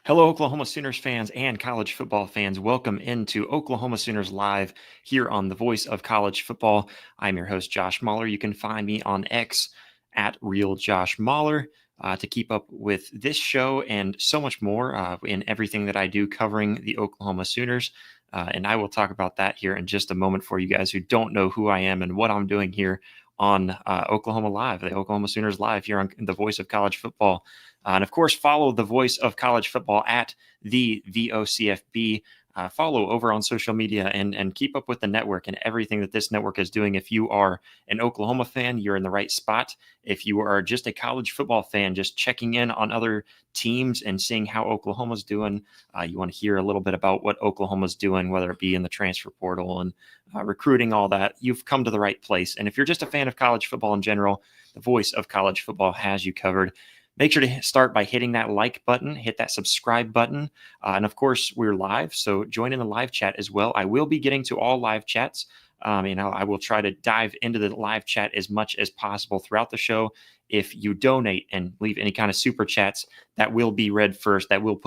Hello, Oklahoma Sooners fans and college football fans. Welcome into Oklahoma Sooners Live here on the Voice of College Football. I'm your host, Josh Mahler. You can find me on X at Real Josh Mahler to keep up with this show and so much more in everything that I do covering the Oklahoma Sooners. And I will talk about that here in just a moment for you guys who don't know who I am and what I'm doing here on Oklahoma Live, the Oklahoma Sooners Live here on the Voice of College Football. And of course, follow the Voice of College Football at the VOCFB. Follow over on social media and keep up with the network and everything that this network is doing. If you are an Oklahoma fan, you're in the right spot. If you are just a college football fan, just checking in on other teams and seeing how Oklahoma's doing, you want to hear a little bit about what Oklahoma's doing, whether it be in the transfer portal and recruiting, all that, you've come to the right place. And if you're just a fan of college football in general, the Voice of College Football has you covered. Make sure to start by hitting that like button, hit that subscribe button. And of course, we're live, so join in the live chat as well. I will be getting to all live chats. I will try to dive into the live chat as much as possible throughout the show. If you donate and leave any kind of super chats, that will be read first. That will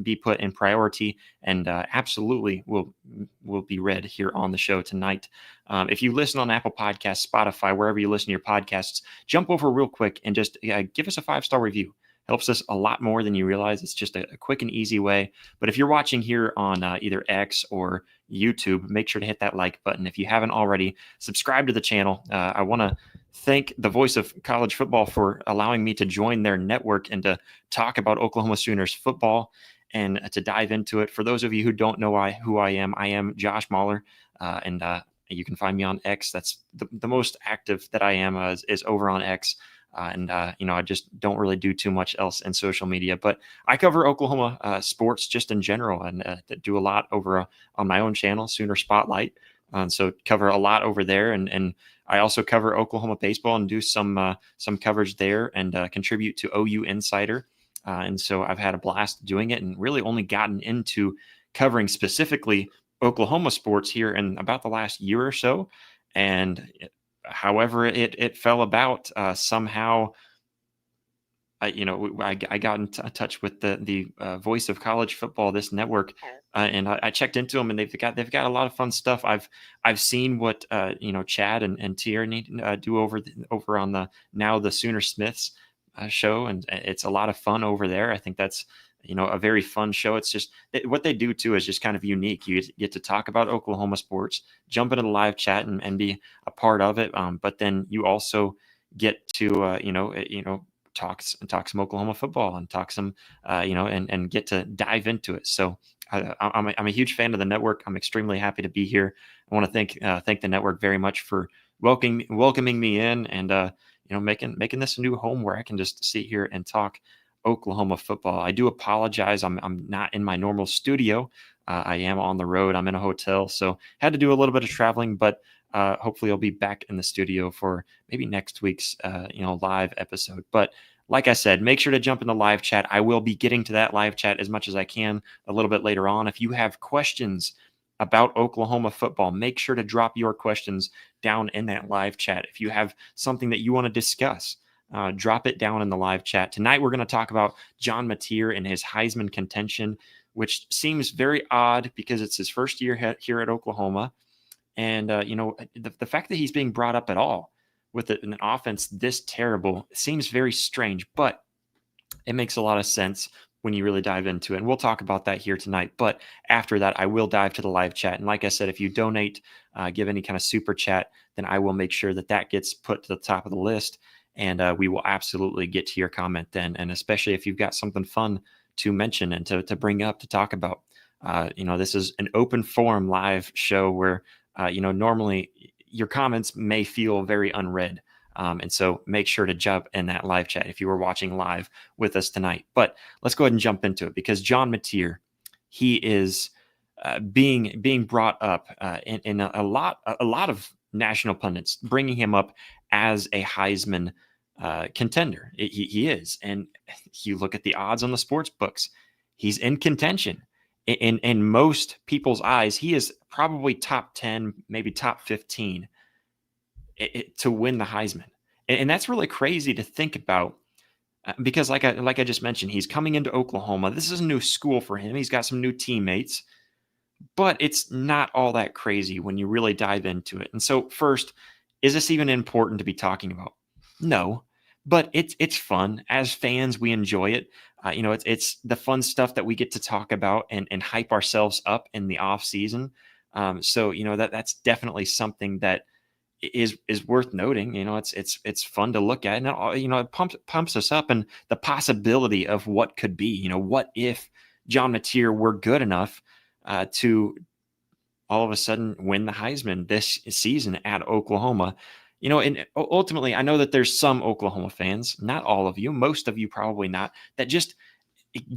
be put in priority, and absolutely will be read here on the show tonight. If you listen on Apple Podcasts, Spotify, wherever you listen to your podcasts, jump over real quick and just give us a 5-star review. Helps us a lot more than you realize. It's just a quick and easy way. But if you're watching here on either X or YouTube, make sure to hit that like button. If you haven't already, subscribe to the channel. I want to thank the Voice of College Football for allowing me to join their network and to talk about Oklahoma Sooners football and to dive into it. For those of you who don't know who I am Josh Mahler, and you can find me on X. That's the most active that I am is over on X. I just don't really do too much else in social media, but I cover Oklahoma sports just in general and do a lot over on my own channel, Sooner Spotlight. So cover a lot over there. And I also cover Oklahoma baseball and do some coverage there and contribute to OU Insider. And so I've had a blast doing it and really only gotten into covering specifically Oklahoma sports here in about the last year or so. And however it fell about, somehow I got in touch with the Voice of College Football, this network, and I checked into them, and they've got a lot of fun stuff. I've seen what Chad and Tierney do over on the Sooner Smiths show, and it's a lot of fun over there. I think that's a very fun show. It's just what they do too is just kind of unique. You get to talk about Oklahoma sports, jump into the live chat and be a part of it. But then you also get to talk some Oklahoma football and talk some and get to dive into it. So I'm a huge fan of the network. I'm extremely happy to be here. I want to thank the network very much for welcoming me in and making this a new home where I can just sit here and talk Oklahoma football. I do apologize. I'm not in my normal studio. I am on the road. I'm in a hotel, so had to do a little bit of traveling, but hopefully I'll be back in the studio for maybe next week's live episode. But like I said, make sure to jump in the live chat. I will be getting to that live chat as much as I can a little bit later on. If you have questions about Oklahoma football, make sure to drop your questions down in that live chat. If you have something that you want to discuss, drop it down in the live chat. Tonight, we're going to talk about John Mateer and his Heisman contention, which seems very odd because it's his first year here at Oklahoma. And, the fact that he's being brought up at all with an offense this terrible seems very strange, but it makes a lot of sense when you really dive into it. And we'll talk about that here tonight. But after that, I will dive to the live chat. And like I said, if you donate, give any kind of super chat, then I will make sure that gets put to the top of the list. And we will absolutely get to your comment then. And especially if you've got something fun to mention and to bring up, to talk about. This is an open forum live show where, normally your comments may feel very unread. And so make sure to jump in that live chat if you were watching live with us tonight. But let's go ahead and jump into it because John Mateer, he is being brought up in a lot of national pundits, bringing him up as a Heisman contender. He is. And you look at the odds on the sports books, he's in contention. In most people's eyes, he is probably top 10, maybe top 15 to win the Heisman. And that's really crazy to think about because like I just mentioned, he's coming into Oklahoma. This is a new school for him. He's got some new teammates, but it's not all that crazy when you really dive into it. And so, first, is this even important to be talking about? No, but it's fun. As fans, we enjoy it. It's the fun stuff that we get to talk about and hype ourselves up in the off season. So that's definitely something that is worth noting. It's fun to look at, and it pumps us up, and the possibility of what could be. What if John Mateer were good enough to all of a sudden win the Heisman this season at Oklahoma? And ultimately, I know that there's some Oklahoma fans, not all of you, most of you probably not, that just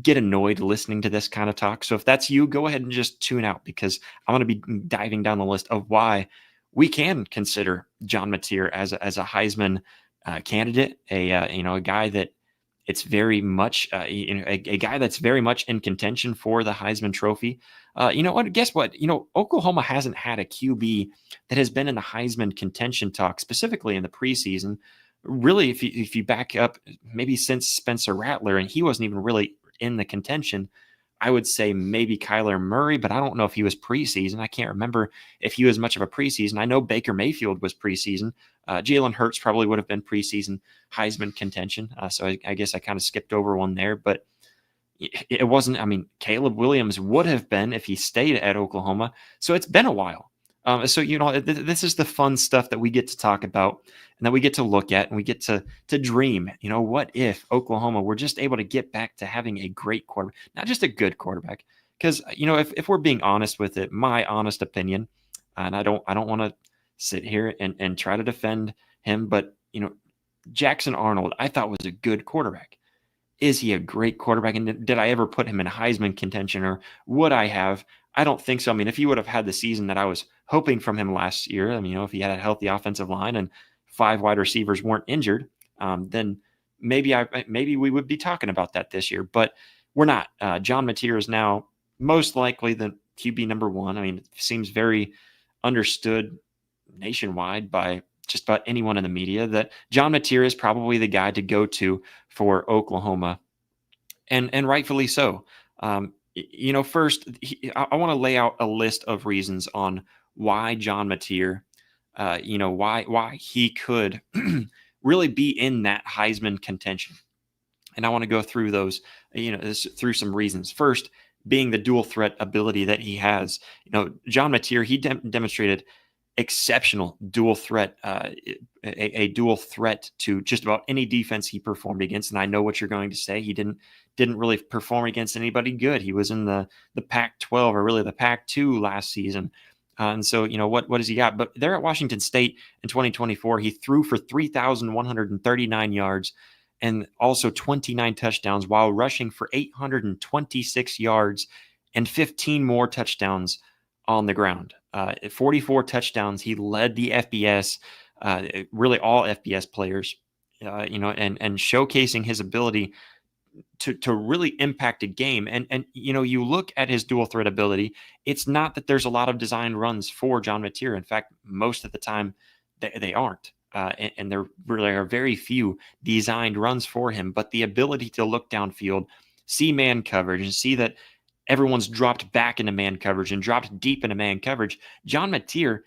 get annoyed listening to this kind of talk. So if that's you, go ahead and just tune out, because I'm going to be diving down the list of why we can consider John Mateer as a Heisman candidate, a guy that it's very much a guy that's very much in contention for the Heisman Trophy. You know what? Guess what? Oklahoma hasn't had a QB that has been in the Heisman contention talk, specifically in the preseason. Really, if you back up, maybe since Spencer Rattler, and he wasn't even really in the contention. I would say maybe Kyler Murray, but I don't know if he was preseason. I can't remember if he was much of a preseason. I know Baker Mayfield was preseason. Jalen Hurts probably would have been preseason Heisman contention. So I guess I kind of skipped over one there, but it wasn't. I mean, Caleb Williams would have been if he stayed at Oklahoma. So it's been a while. So this is the fun stuff that we get to talk about and that we get to look at, and we get to dream. What if Oklahoma were just able to get back to having a great quarterback, not just a good quarterback? Because if we're being honest with it, my honest opinion, and I don't want to sit here and try to defend him, but Jackson Arnold, I thought was a good quarterback. Is he a great quarterback? And did I ever put him in Heisman contention, or would I have? I don't think so. I mean, if he would have had the season that I was hoping from him last year, I mean, if he had a healthy offensive line and 5 wide receivers weren't injured, then maybe we would be talking about that this year. But we're not. John Mateer is now most likely the QB number 1. I mean, it seems very understood nationwide by just about anyone in the media that John Mateer is probably the guy to go to for Oklahoma, and rightfully so. First, I want to lay out a list of reasons on why John Mateer, why he could really be in that Heisman contention, and I want to go through those, through some reasons. First, being the dual threat ability that he has. John Mateer, he demonstrated exceptional dual threat, a dual threat to just about any defense he performed against. And I know what you're going to say. He didn't really perform against anybody good. He was in the Pac-12, or really the Pac-2 last season. And so, what does he got? But there at Washington State in 2024, he threw for 3,139 yards and also 29 touchdowns, while rushing for 826 yards and 15 more touchdowns on the ground. 44 touchdowns. He led the FBS, really all FBS players, and showcasing his ability to really impact a game. And you look at his dual threat ability, it's not that there's a lot of designed runs for John Mateer. In fact, most of the time they aren't. And there really are very few designed runs for him, but the ability to look downfield, see man coverage, and see that everyone's dropped back into man coverage and dropped deep into man coverage. John Mateer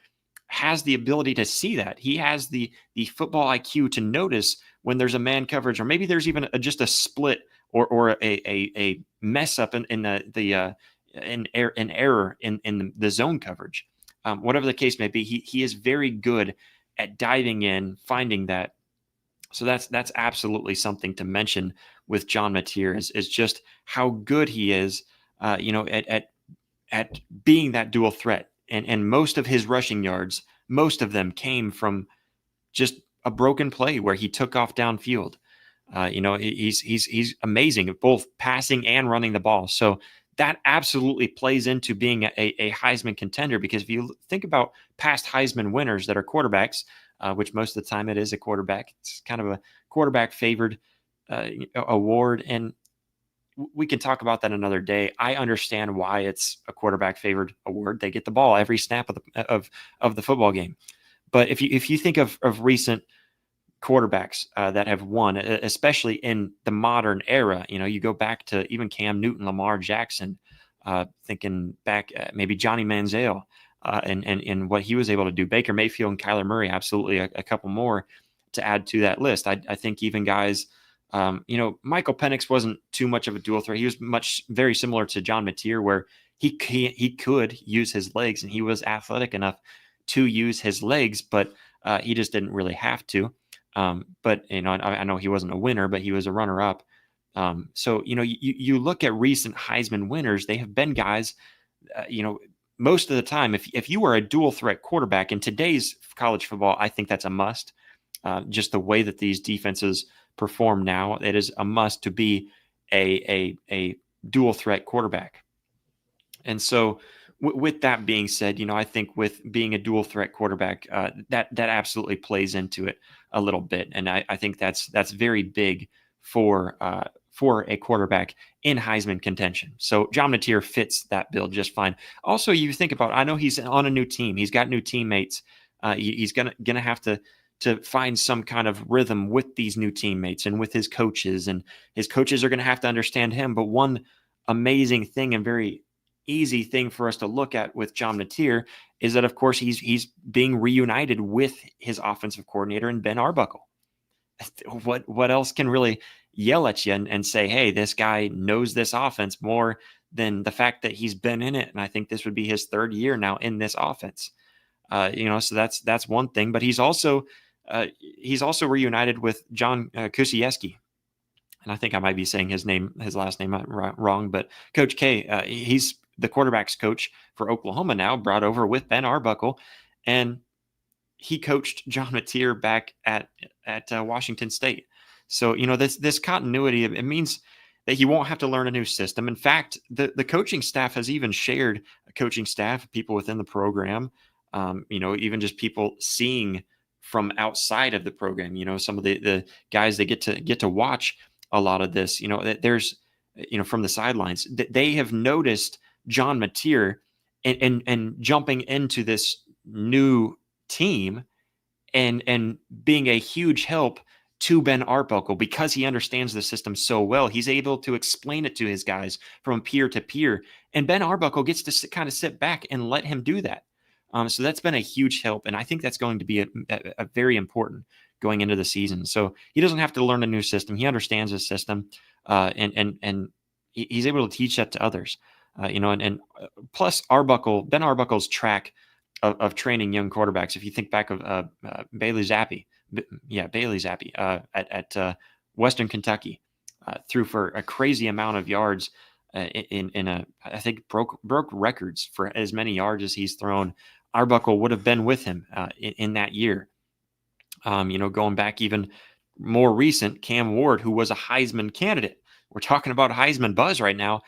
has the ability to see that. He has the football IQ to notice when there's a man coverage, or maybe there's even just a split or a mess up in an error in the zone coverage. Whatever the case may be, he is very good at diving in, finding that. So that's absolutely something to mention with John Mateer is just how good he is. At being that dual threat, and most of his rushing yards, most of them came from just a broken play where he took off downfield. He's amazing at both passing and running the ball. So that absolutely plays into being a Heisman contender, because if you think about past Heisman winners that are quarterbacks, which most of the time it is a quarterback, it's kind of a quarterback favored award, and we can talk about that another day. I understand why it's a quarterback favored award. They get the ball every snap of the football game. But if you think of recent quarterbacks that have won, especially in the modern era. You go back to even Cam Newton, Lamar Jackson, thinking back, maybe Johnny Manziel, and what he was able to do. Baker Mayfield and Kyler Murray, absolutely a couple more to add to that list. I think even guys, Michael Penix wasn't too much of a dual threat. He was very similar to John Mateer, where he could use his legs, and he was athletic enough to use his legs, but he just didn't really have to. But I know he wasn't a winner, but he was a runner-up. So you look at recent Heisman winners; they have been guys. Most of the time, if you are a dual threat quarterback in today's college football, I think that's a must. Just the way that these defenses perform now, it is a must to be a dual threat quarterback. And so, with that being said, I think with being a dual threat quarterback, that absolutely plays into it a little bit, and I think that's very big for a quarterback in Heisman contention. So John Mateer fits that bill just fine. Also, you think about, I know he's on a new team, he's got new teammates. He's gonna have to find some kind of rhythm with these new teammates and with his coaches, and his coaches are going to have to understand him. But one amazing thing and very easy thing for us to look at with John Mateer is that, of course, he's being reunited with his offensive coordinator and Ben Arbuckle. What else can really yell at you and say, hey, this guy knows this offense more than the fact that he's been in it? And I think this would be his third year now in this offense. So that's one thing. But he's also reunited with John Kusieski. And I think I might be saying his last name wrong, but Coach K, he's the quarterback's coach for Oklahoma now, brought over with Ben Arbuckle, and he coached John Mateer back at Washington State. So this continuity, it means that he won't have to learn a new system. In fact, the coaching staff has even shared a coaching staff, people within the program, even just people seeing from outside of the program. Some of the guys they get to watch a lot of this. There's from the sidelines, they have noticed John Mateer and jumping into this new team and being a huge help to Ben Arbuckle because he understands the system so well. He's able to explain it to his guys from peer to peer, and Ben Arbuckle gets to kind of sit back and let him do that. So that's been a huge help, and I think that's going to be a very important going into the season. So he doesn't have to learn a new system. He understands the system, and he's able to teach that to others. Plus Ben Arbuckle's track of training young quarterbacks. If you think back of Bailey Zappi, at Western Kentucky, threw for a crazy amount of yards I think broke records for as many yards as he's thrown. Arbuckle would have been with him in that year. Going back even more recent, Cam Ward, who was a Heisman candidate. We're talking about Heisman buzz right now.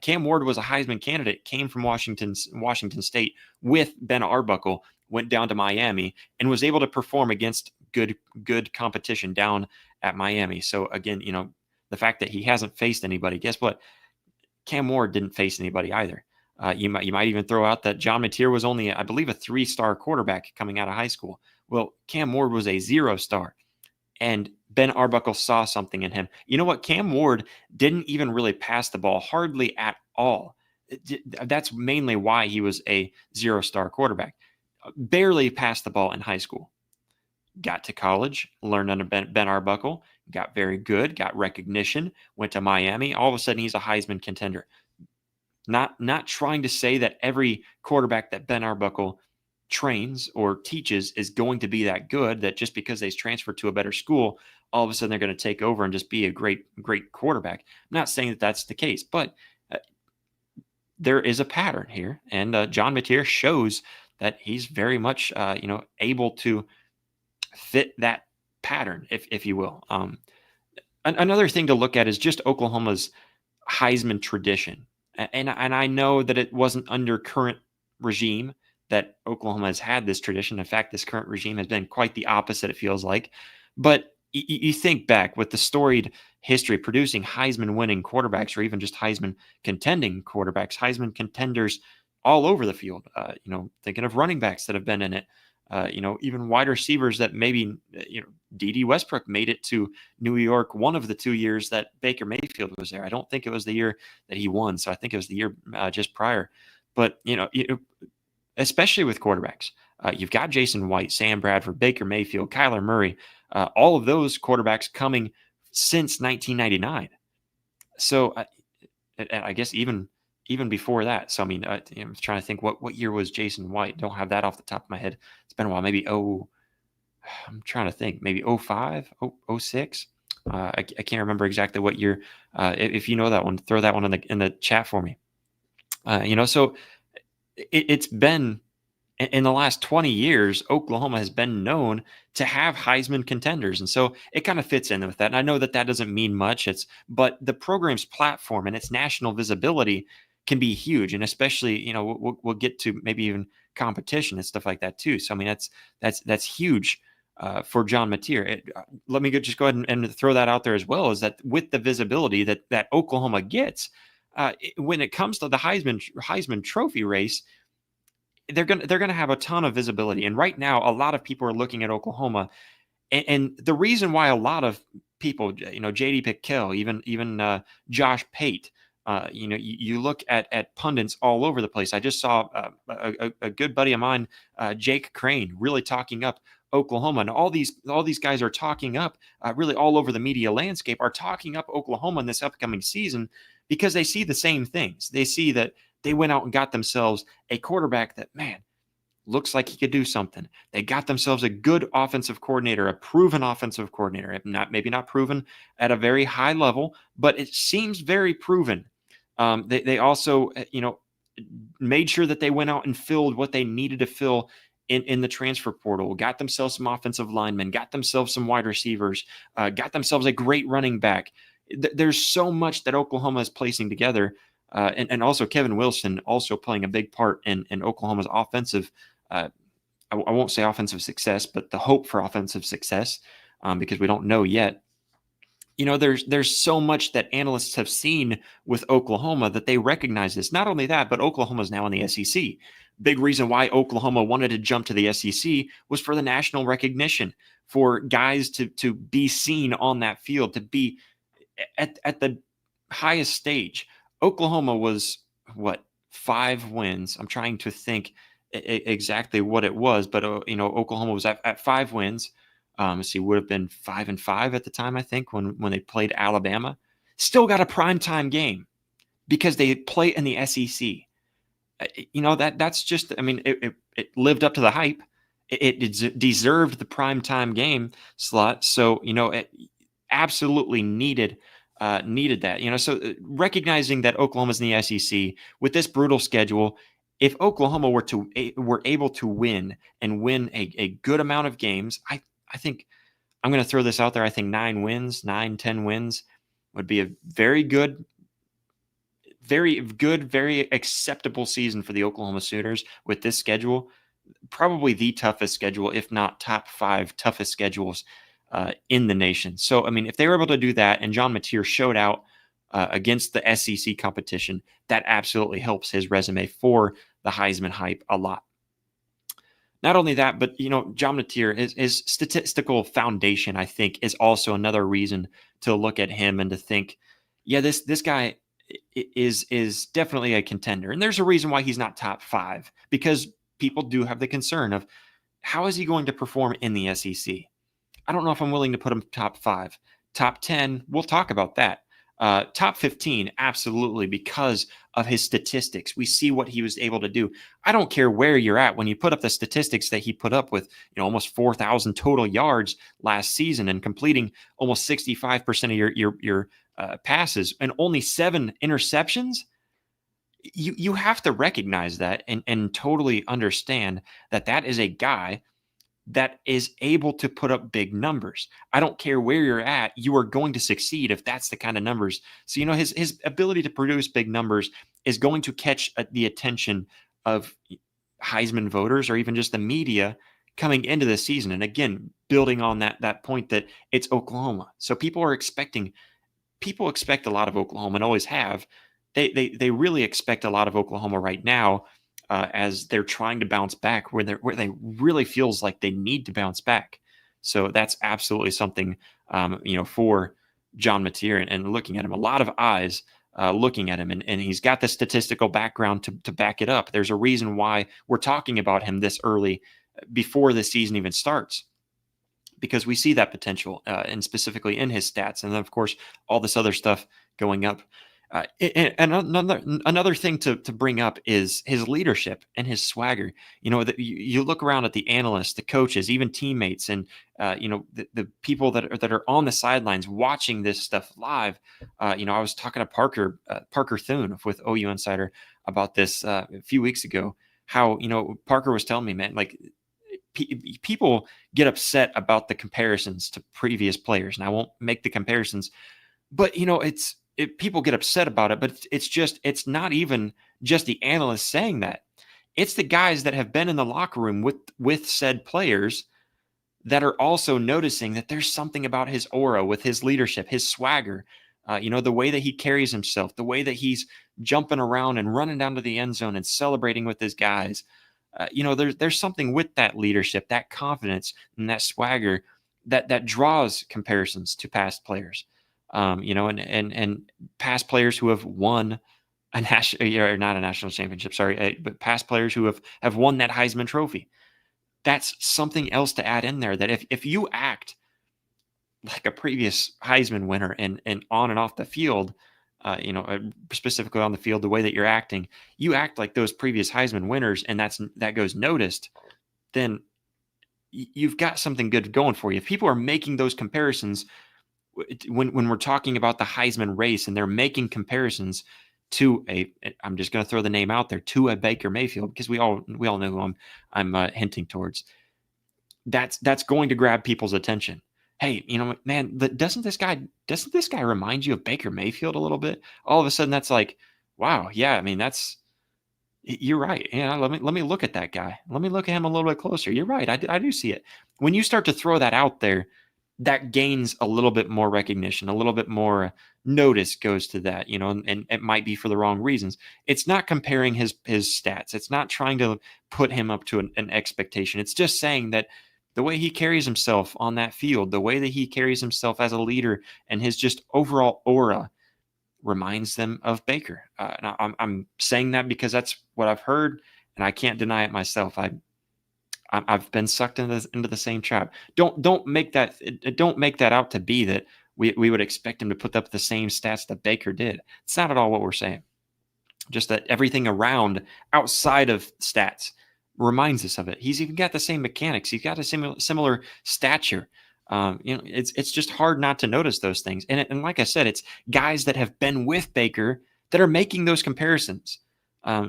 Cam Ward was a Heisman candidate, came from Washington State with Ben Arbuckle, went down to Miami, and was able to perform against good competition down at Miami. So again, the fact that he hasn't faced anybody, guess what? Cam Ward didn't face anybody either. You might even throw out that John Mateer was only, I believe, a 3-star quarterback coming out of high school. Well, Cam Ward was a 0-star, and Ben Arbuckle saw something in him. You know what? Cam Ward didn't even really pass the ball, hardly at all. That's mainly why he was a 0-star quarterback. Barely passed the ball in high school. Got to college, learned under Ben Arbuckle, got very good, got recognition, went to Miami. All of a sudden, he's a Heisman contender. Not trying to say that every quarterback that Ben Arbuckle trains or teaches is going to be that good, that just because they transferred to a better school, all of a sudden they're going to take over and just be a great quarterback. I'm not saying that that's the case, but there is a pattern here, and John Mateer shows that he's very much able to fit that pattern, if you will. Another thing to look at is just Oklahoma's Heisman tradition. And I know that it wasn't under current regime that Oklahoma has had this tradition. In fact, this current regime has been quite the opposite, it feels like. But you think back with the storied history producing Heisman winning quarterbacks, or even just Heisman contending quarterbacks, Heisman contenders all over the field. Thinking of running backs that have been in it. even wide receivers that maybe, D.D. Westbrook made it to New York one of the 2 years that Baker Mayfield was there. I don't think it was the year that he won, so I think it was the year just prior. But, especially with quarterbacks, you've got Jason White, Sam Bradford, Baker Mayfield, Kyler Murray, all of those quarterbacks coming since 1999. So I guess even before that. So I mean, I'm trying to think what year was Jason White. Don't have that off the top of my head. It's been a while. Maybe I'm trying to think. Maybe 05, 06. I can't remember exactly what year. If you know that one, throw that one in the chat for me. So it's been in the last 20 years, Oklahoma has been known to have Heisman contenders. And so it kind of fits in with that. And I know that doesn't mean much. But the program's platform and its national visibility can be huge. And especially, we'll get to maybe even competition and stuff like that too. So, I mean, that's huge for John Mateer. Let me just go ahead and throw that out there as well, is that with the visibility that Oklahoma gets, when it comes to the Heisman Trophy race, they're gonna have a ton of visibility. And right now, a lot of people are looking at Oklahoma, and the reason why a lot of people, J.D. Pickell, even Josh Pate, you look at pundits all over the place. I just saw a good buddy of mine, Jake Crane, really talking up Oklahoma, and all these guys are talking up, really all over the media landscape, are talking up Oklahoma in this upcoming season because they see the same things. They see that they went out and got themselves a quarterback that, man, looks like he could do something. They got themselves a good offensive coordinator, a proven offensive coordinator, maybe not proven at a very high level, but it seems very proven. They also, made sure that they went out and filled what they needed to fill in the transfer portal, got themselves some offensive linemen, got themselves some wide receivers, got themselves a great running back. There's so much that Oklahoma is placing together. And also Kevin Wilson also playing a big part in Oklahoma's offensive, I won't say offensive success, but the hope for offensive success, because we don't know yet. There's so much that analysts have seen with Oklahoma that they recognize this. Not only that, but Oklahoma is now in the SEC. Big reason why Oklahoma wanted to jump to the SEC was for the national recognition, for guys to be seen on that field, to be at the highest stage. Oklahoma was 5 wins. I'm trying to think exactly what it was, but Oklahoma was at 5 wins. Let's see, would have been 5-5 at the time, I think, when they played Alabama. Still got a primetime game because they play in the SEC. That's just, I mean, it lived up to the hype. It deserved the primetime game slot. So, it absolutely needed that. So recognizing that Oklahoma's in the SEC with this brutal schedule, if Oklahoma were able to win a good amount of games, I think I'm going to throw this out there. I think 10 wins would be a very good, very acceptable season for the Oklahoma Sooners with this schedule. Probably the toughest schedule, if not top 5 toughest schedules in the nation. So, I mean, if they were able to do that and John Mateer showed out against the SEC competition, that absolutely helps his resume for the Heisman hype a lot. Not only that, but, John Mateer, his statistical foundation, I think, is also another reason to look at him and to think, yeah, this guy is definitely a contender. And there's a reason why he's not top 5, because people do have the concern of how is he going to perform in the SEC? I don't know if I'm willing to put him top 5. Top 10, we'll talk about that. Top 15, absolutely, because of his statistics. We see what he was able to do. I don't care where you're at. When you put up the statistics that he put up with, almost 4,000 total yards last season and completing almost 65% of your passes and only 7 interceptions, you have to recognize that and totally understand that is a guy that is able to put up big numbers. I don't care where you're at, you are going to succeed if that's the kind of numbers. So, his ability to produce big numbers is going to catch the attention of Heisman voters or even just the media coming into the season. And again, building on that point that it's Oklahoma. So people expect a lot of Oklahoma and always have. They really expect a lot of Oklahoma right now. as they're trying to bounce back, where they really feels like they need to bounce back. So that's absolutely something, for John Mateer, and looking at him, a lot of eyes looking at him, and he's got the statistical background to back it up. There's a reason why we're talking about him this early, before the season even starts, because we see that potential, and specifically in his stats, and then of course all this other stuff going up. And another thing to bring up is his leadership and his swagger. You look around at the analysts, the coaches, even teammates, and the people that are on the sidelines watching this stuff live. I was talking to Parker Thune with OU Insider about this a few weeks ago. How Parker was telling me, man, like people get upset about the comparisons to previous players, and I won't make the comparisons, but people get upset about it, but it's not even just the analysts saying that. It's the guys that have been in the locker room with said players that are also noticing that there's something about his aura, with his leadership, his swagger, the way that he carries himself, the way that he's jumping around and running down to the end zone and celebrating with his guys. There's something with that leadership, that confidence, and that swagger that draws comparisons to past players. And past players who have won a national, or not a national championship, sorry, but past players who have won that Heisman Trophy. That's something else to add in there. That if you act like a previous Heisman winner, and on and off the field, specifically on the field, the way that you're acting, you act like those previous Heisman winners, and that goes noticed, then you've got something good going for you. If people are making those comparisons, when we're talking about the Heisman race, and they're making comparisons to I'm just going to throw the name out there, to a Baker Mayfield, because we all know who I'm hinting towards. That's going to grab people's attention. Hey, man, doesn't this guy remind you of Baker Mayfield a little bit? All of a sudden, that's like, wow, yeah. I mean, you're right. Yeah, let me look at that guy. Let me look at him a little bit closer. You're right. I do see it. When you start to throw that out there, that gains a little bit more recognition, a little bit more notice goes to that, and it might be for the wrong reasons. It's not comparing his stats. It's not trying to put him up to an expectation. It's just saying that the way he carries himself on that field, the way that he carries himself as a leader, and his just overall aura reminds them of Baker. And I'm saying that because that's what I've heard, and I can't deny it myself. I've been sucked into the same trap. Don't make that out to be that we would expect him to put up the same stats that Baker did. It's not at all what we're saying. Just that everything around, outside of stats, reminds us of it. He's even got the same mechanics. He's got a similar stature. It's just hard not to notice those things. And like I said, it's guys that have been with Baker that are making those comparisons.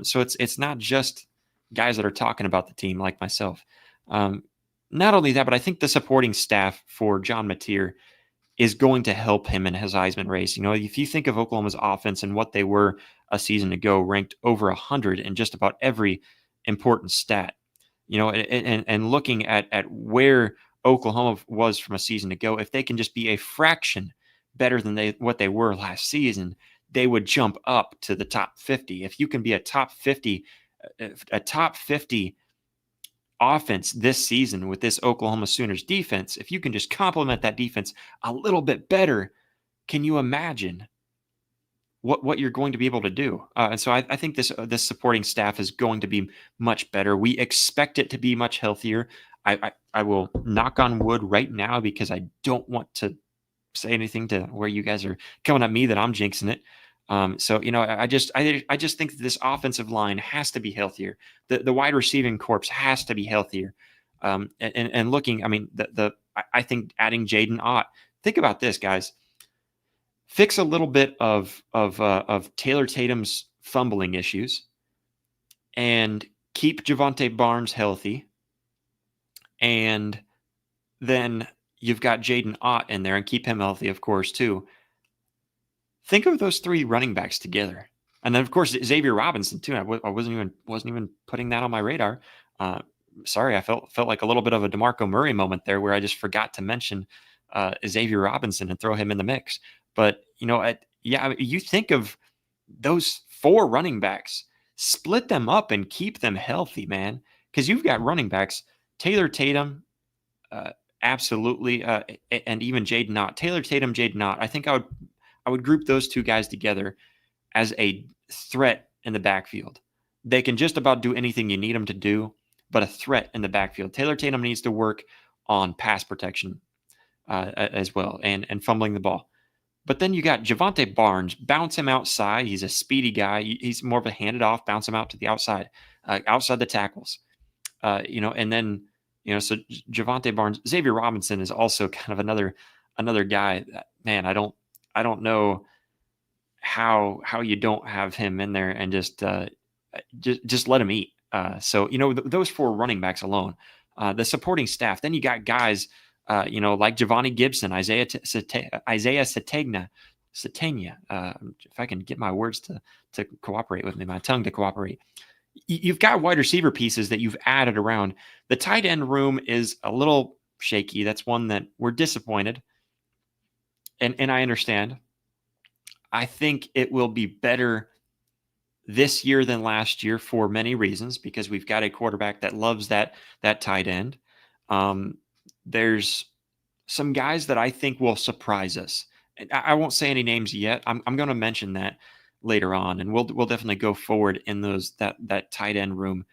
So it's not just guys that are talking about the team like myself. Not only that, but I think the supporting staff for John Mateer is going to help him in his Heisman race. If you think of Oklahoma's offense and what they were a season ago, ranked over 100 in just about every important stat, and looking at where Oklahoma was from a season ago, if they can just be a fraction better than what they were last season, they would jump up to the top 50. If you can be a top 50 offense this season with this Oklahoma Sooners defense, if you can just complement that defense a little bit better, can you imagine what you're going to be able to do? And so I think this supporting staff is going to be much better. We expect it to be much healthier. I will knock on wood right now, because I don't want to say anything to where you guys are coming at me that I'm jinxing it. I just think that this offensive line has to be healthier. The wide receiving corps has to be healthier. And looking, I mean, I think adding Jaden Ott. Think about this, guys. Fix a little bit of Taylor Tatum's fumbling issues, and keep Javonte Barnes healthy, and then you've got Jaden Ott in there, and keep him healthy, of course, too. Think of those three running backs together, and then of course Xavier Robinson too. I wasn't even putting that on my radar. Sorry, I felt like a little bit of a DeMarco Murray moment there, where I just forgot to mention Xavier Robinson and throw him in the mix. But you think of those four running backs split them up and keep them healthy, man. Because you've got running backs, Taylor Tatum, uh, absolutely, and even Jaden Knott. Taylor Tatum, Jaden Knott. I think I would group those two guys together as a threat in the backfield. They can just about do anything you need them to do, but a threat in the backfield. Taylor Tatum needs to work on pass protection as well and fumbling the ball. But then you got Javonte Barnes, bounce him outside. He's a speedy guy. He's more of a hand it off, bounce him out to the outside, outside the tackles. And then so Javonte Barnes, Xavier Robinson is also kind of another guy that, man, I don't know how you don't have him in there and just let him eat. Those four running backs alone, the supporting staff. Then you got guys, like Giovanni Gibson, Isaiah Sategna. If I can get my words to cooperate with me, my tongue to cooperate. You've got wide receiver pieces that you've added around. The tight end room is a little shaky. That's one that we're disappointed, and I understand. I think it will be better this year than last year for many reasons, because we've got a quarterback that loves that tight end. There's some guys that I think will surprise us. I won't say any names yet. I'm going to mention that later on, and we'll definitely go forward in that tight end room.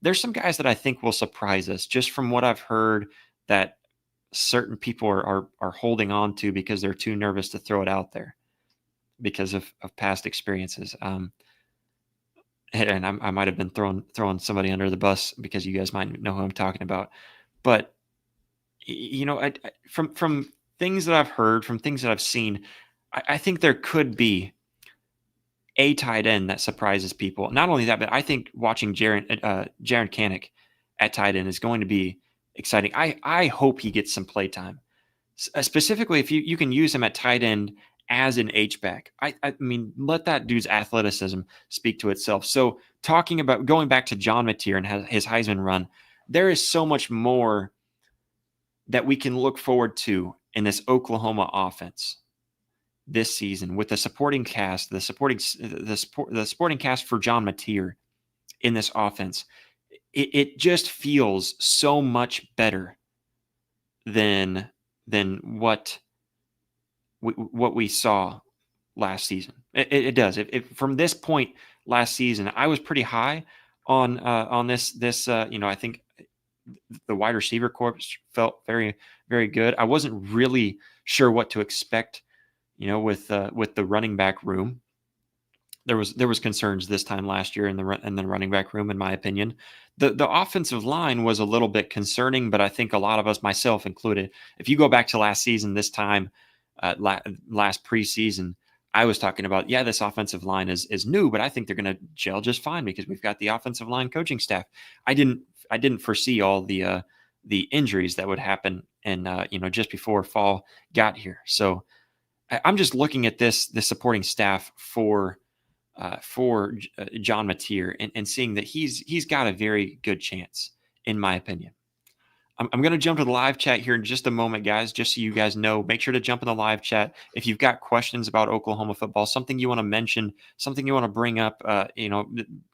There's some guys that I think will surprise us just from what I've heard that certain people are holding on to because they're too nervous to throw it out there because of past experiences. And I might have been throwing somebody under the bus because you guys might know who I'm talking about. But from things that I've heard, from things that I've seen, I think there could be a tight end that surprises people. Not only that, but I think watching Jaren Kanak at tight end is going to be exciting. I hope he gets some play time, specifically if you can use him at tight end as an H-back. I mean, let that dude's athleticism speak to itself. So talking about going back to John Mateer and his Heisman run, there is so much more that we can look forward to in this Oklahoma offense this season with the supporting cast, the supporting cast for John Mateer in this offense. It just feels so much better than what we saw last season. It does. From this point last season, I was pretty high on this. I think the wide receiver corps felt very, very good. I wasn't really sure what to expect, with the running back room. There was concerns this time last year in the running back room, in my opinion. The offensive line was a little bit concerning, but I think a lot of us, myself included, if you go back to last season, this time, last preseason, I was talking about, this offensive line is new, but I think they're going to gel just fine because we've got the offensive line coaching staff. I didn't foresee all the injuries that would happen, and just before fall got here. So I'm just looking at the supporting staff for John Mateer and seeing that he's got a very good chance, in my opinion. I'm going to jump to the live chat here in just a moment, guys, just so you guys know. Make sure to jump in the live chat. If you've got questions about Oklahoma football, something you want to mention, something you want to bring up,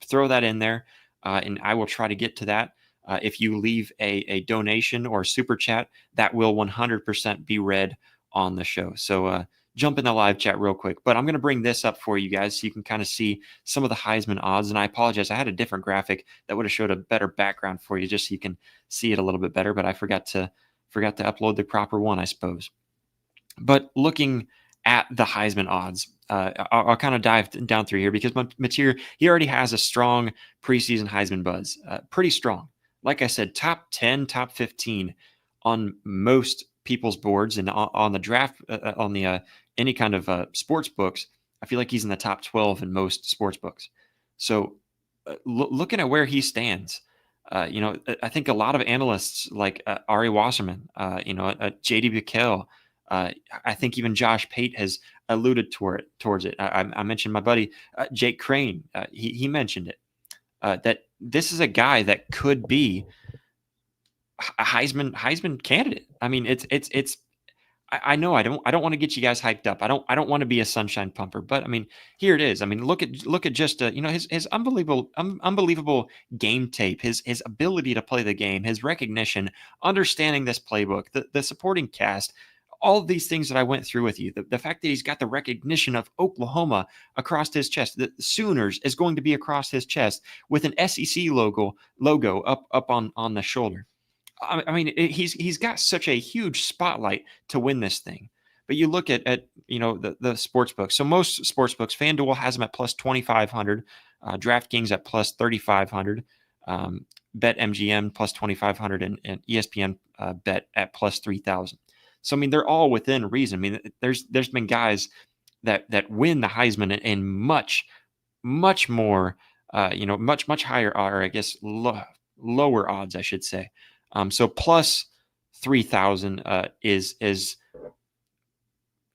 throw that in there, and I will try to get to that. If you leave a donation or a super chat, that will 100% be read on the show. So jump in the live chat real quick. But I'm going to bring this up for you guys so you can kind of see some of the Heisman odds. And I apologize, I had a different graphic that would have showed a better background for you just so you can see it a little bit better. But I forgot to upload the proper one, I suppose. But looking at the Heisman odds, I'll kind of dive down through here because Mateer, he already has a strong preseason Heisman buzz, pretty strong. Like I said, top 10, top 15 on most people's boards, and on the draft, on the any kind of sports books, I feel like he's in the top 12 in most sports books. So looking at where he stands, I think a lot of analysts like Ari Wasserman, J.D. Buchel, I think even Josh Pate has alluded towards it. I mentioned my buddy Jake Crane. He mentioned it, that this is a guy that could be a Heisman candidate. I mean, it's I know I don't want to get you guys hyped up. I don't want to be a sunshine pumper, but I mean, here it is. I mean, look at just his unbelievable game tape, his ability to play the game, his recognition, understanding this playbook, the supporting cast, all of these things that I went through with you. The fact that he's got the recognition of Oklahoma across his chest, the Sooners is going to be across his chest with an SEC logo up on the shoulder. I mean, he's got such a huge spotlight to win this thing. But you look at the sports books. So most sports books, FanDuel has him at plus 2,500, DraftKings at plus 3,500, BetMGM plus 2,500, and ESPN bet at plus 3,000. So I mean, they're all within reason. I mean, there's been guys that win the Heisman in much more, much higher, or I guess lower odds, I should say. So plus 3,000 is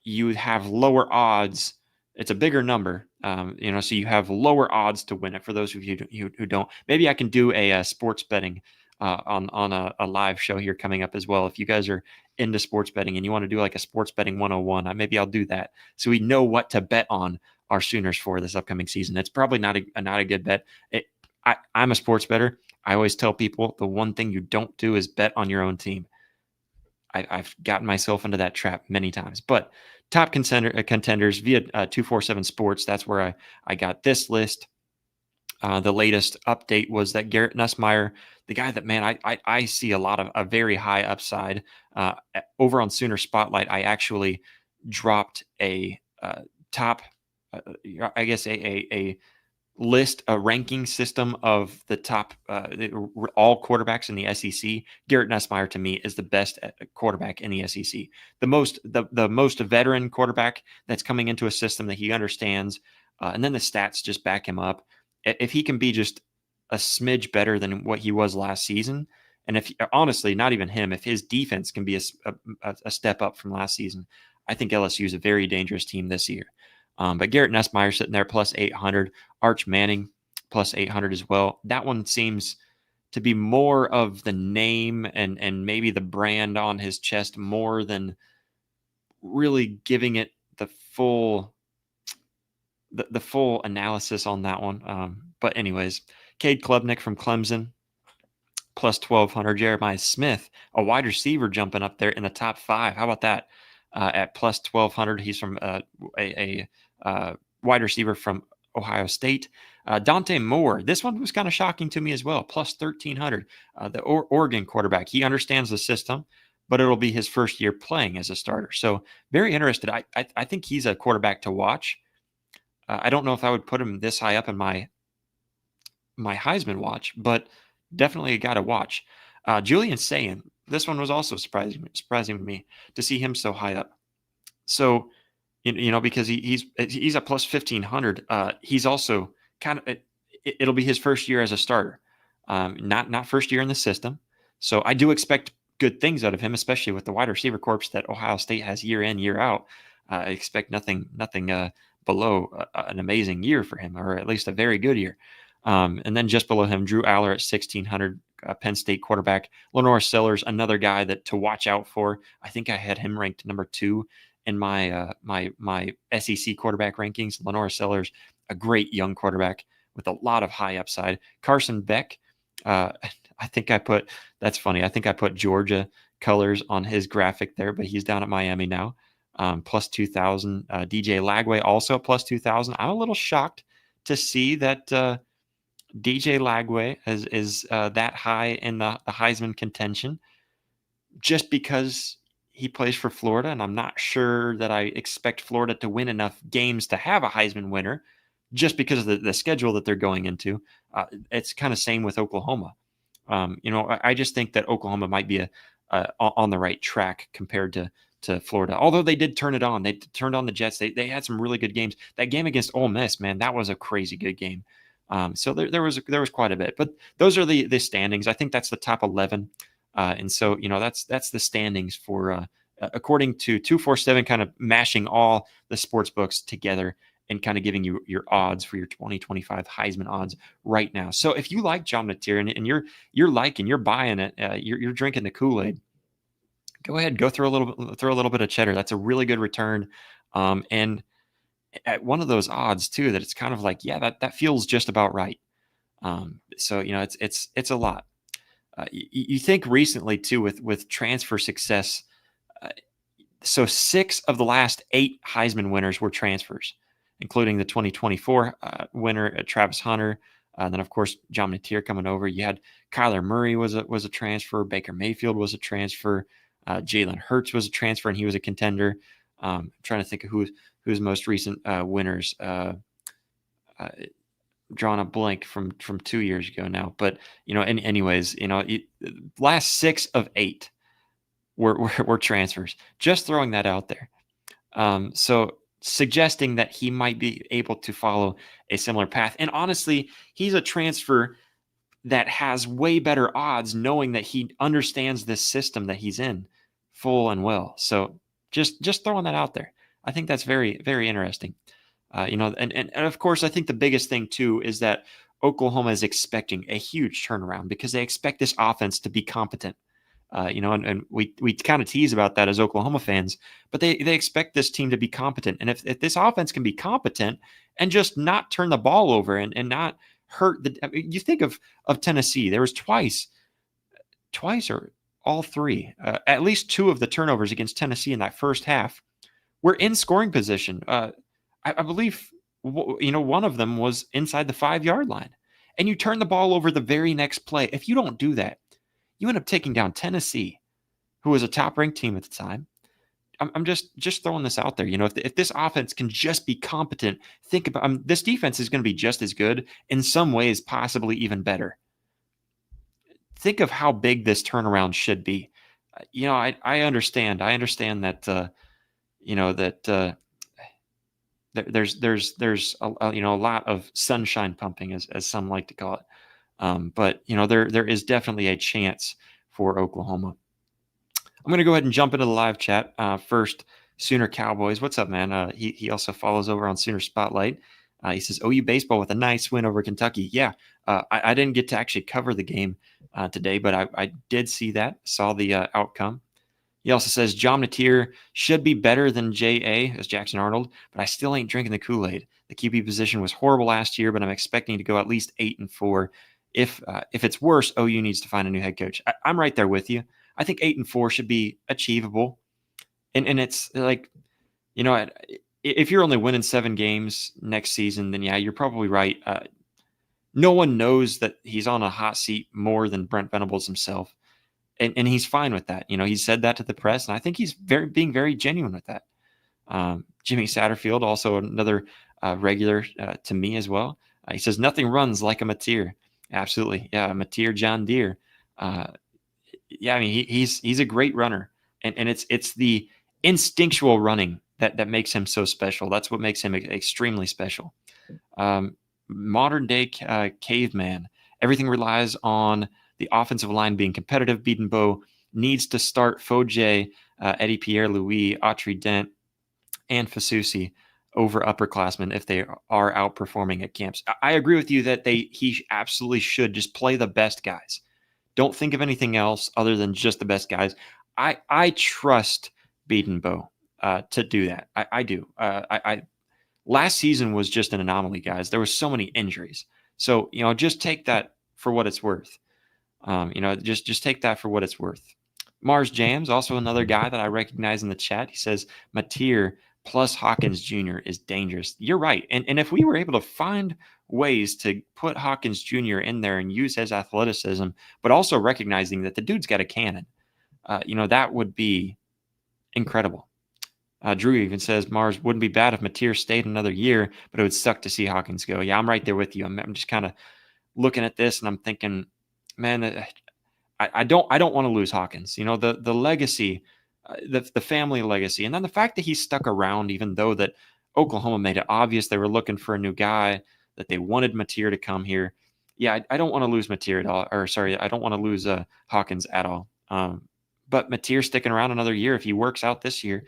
you have lower odds. It's a bigger number, so you have lower odds to win it. For those of you who don't, maybe I can do a sports betting on a live show here coming up as well. If you guys are into sports betting and you want to do like a sports betting 101, maybe I'll do that so we know what to bet on our Sooners for this upcoming season. It's probably not a good bet. I'm a sports bettor. I always tell people the one thing you don't do is bet on your own team. I've gotten myself into that trap many times. But top contenders via 247 Sports, that's where I got this list. The latest update was that Garrett Nussmeier, the guy that, man, I see a very high upside. Over on Sooner Spotlight, I actually dropped a top, I guess, a list, a ranking system of the top all quarterbacks in the SEC. Garrett Nussmeier to me is the best quarterback in the SEC. The most veteran quarterback that's coming into a system that he understands, and then the stats just back him up. If he can be just a smidge better than what he was last season, and if honestly, not even him, if his defense can be a step up from last season, I think LSU is a very dangerous team this year. But Garrett Nussmeier sitting there plus 800. Arch Manning plus 800 as well. That one seems to be more of the name and maybe the brand on his chest more than really giving it the full analysis on that one. But anyways, Cade Klubnik from Clemson plus 1,200. Jeremiah Smith, a wide receiver, jumping up there in the top 5. How about that? At plus 1,200. He's from a wide receiver from Ohio State. Dante Moore, this one was kind of shocking to me as well, plus 1,300. The Oregon quarterback, he understands the system, but it'll be his first year playing as a starter. So very interested. I think he's a quarterback to watch. I don't know if I would put him this high up in my Heisman watch, but definitely a guy to watch. Julian Sayin, this one was also surprising to me to see him so high up. So, because he's at plus 1,500. He's also kind of, it'll be his first year as a starter, not first year in the system. So I do expect good things out of him, especially with the wide receiver corps that Ohio State has year in, year out. I expect nothing below an amazing year for him, or at least a very good year. And then just below him, Drew Aller at 1,600, Penn State quarterback. Lenore Sellers, another guy that to watch out for. I think I had him ranked number 2 in my my SEC quarterback rankings. Lenore Sellers, a great young quarterback with a lot of high upside. Carson Beck, that's funny. I think I put Georgia colors on his graphic there, but he's down at Miami now. Plus 2,000. DJ Lagway also at plus 2,000. I'm a little shocked to see that DJ Lagway is that high in the Heisman contention, just because he plays for Florida, and I'm not sure that I expect Florida to win enough games to have a Heisman winner, just because of the schedule that they're going into. It's kind of same with Oklahoma. I just think that Oklahoma might be on the right track compared to Florida. Although they did turn it on. They turned on the Jets. They had some really good games. That game against Ole Miss, man, that was a crazy good game. So there was quite a bit. But those are the standings. I think that's the top 11. And so, that's the standings for according to 247, kind of mashing all the sports books together and kind of giving you your odds for your 2025 Heisman odds right now. So if you like John Mateer and you're buying it, you're drinking the Kool-Aid, go ahead, go throw a little bit of cheddar. That's a really good return. And at one of those odds too, that it's kind of like, yeah, that feels just about right. So it's a lot. You think recently too with transfer success. Uh, so 6 of the last 8 Heisman winners were transfers, including the 2024 winner, Travis Hunter. Then of course John Mateer coming over. You had Kyler Murray was a transfer. Baker Mayfield was a transfer. Jalen Hurts was a transfer, and he was a contender. I'm trying to think of who's most recent winners. Uh, Drawn a blank from 2 years ago now, but anyways, last 6 of 8 were transfers. Just throwing that out there. So suggesting that he might be able to follow a similar path. And honestly, he's a transfer that has way better odds, knowing that he understands this system that he's in full and well. So just throwing that out there. I think that's very, very interesting. And of course, I think the biggest thing too is that Oklahoma is expecting a huge turnaround because they expect this offense to be competent. And we kind of tease about that as Oklahoma fans, but they expect this team to be competent. And if this offense can be competent and just not turn the ball over and not hurt you think of Tennessee, there was twice or all 3, at least 2 of the turnovers against Tennessee in that first half were in scoring position. I believe one of them was inside the 5-yard line, and you turn the ball over the very next play. If you don't do that, you end up taking down Tennessee, who was a top-ranked team at the time. I'm just throwing this out there. If this offense can just be competent, think about this defense is going to be just as good, in some ways, possibly even better. Think of how big this turnaround should be. I understand. I understand that. There's a lot of sunshine pumping, as some like to call it. But there is definitely a chance for Oklahoma. I'm going to go ahead and jump into the live chat. First, Sooner Cowboys. What's up, man? He also follows over on Sooner Spotlight. He says, OU baseball with a nice win over Kentucky. Yeah, I didn't get to actually cover the game today, but I did see that, saw the outcome. He also says, John Mateer should be better than J.A. as Jackson Arnold, but I still ain't drinking the Kool-Aid. The QB position was horrible last year, but I'm expecting to go at least 8-4. If it's worse, OU needs to find a new head coach. I'm right there with you. I think 8-4 should be achievable. And it's like, if you're only winning 7 games next season, then yeah, you're probably right. No one knows that he's on a hot seat more than Brent Venables himself. And he's fine with that. He said that to the press, and I think he's being very genuine with that. Jimmy Satterfield, also another regular to me as well. He says, nothing runs like a Mateer. Absolutely. Yeah, Mateer John Deere. Yeah, I mean, he's a great runner. And it's the instinctual running that makes him so special. That's what makes him extremely special. Modern day caveman. Everything relies on the offensive line being competitive. Beatonbow needs to start Foje, Eddie Pierre-Louis, Autry Dent, and Fasusi over upperclassmen if they are outperforming at camps. I agree with you that he absolutely should just play the best guys. Don't think of anything else other than just the best guys. I trust Beatonbow to do that. I do. Last season was just an anomaly, guys. There were so many injuries. So, just take that for what it's worth. Just take that for what it's worth. Mars Jams, also another guy that I recognize in the chat. He says Mateer plus Hawkins Jr. is dangerous. You're right. And if we were able to find ways to put Hawkins Jr. in there and use his athleticism, but also recognizing that the dude's got a cannon, that would be incredible. Drew even says Mars wouldn't be bad if Mateer stayed another year, but it would suck to see Hawkins go. Yeah, I'm right there with you. I'm just kind of looking at this and I'm thinking, man, I don't want to lose Hawkins. The legacy, the family legacy, and then the fact that he stuck around, even though that Oklahoma made it obvious they were looking for a new guy, that they wanted Mateer to come here. Yeah, I don't want to lose Mateer at all. Or sorry, I don't want to lose Hawkins at all. But Mateer sticking around another year, if he works out this year,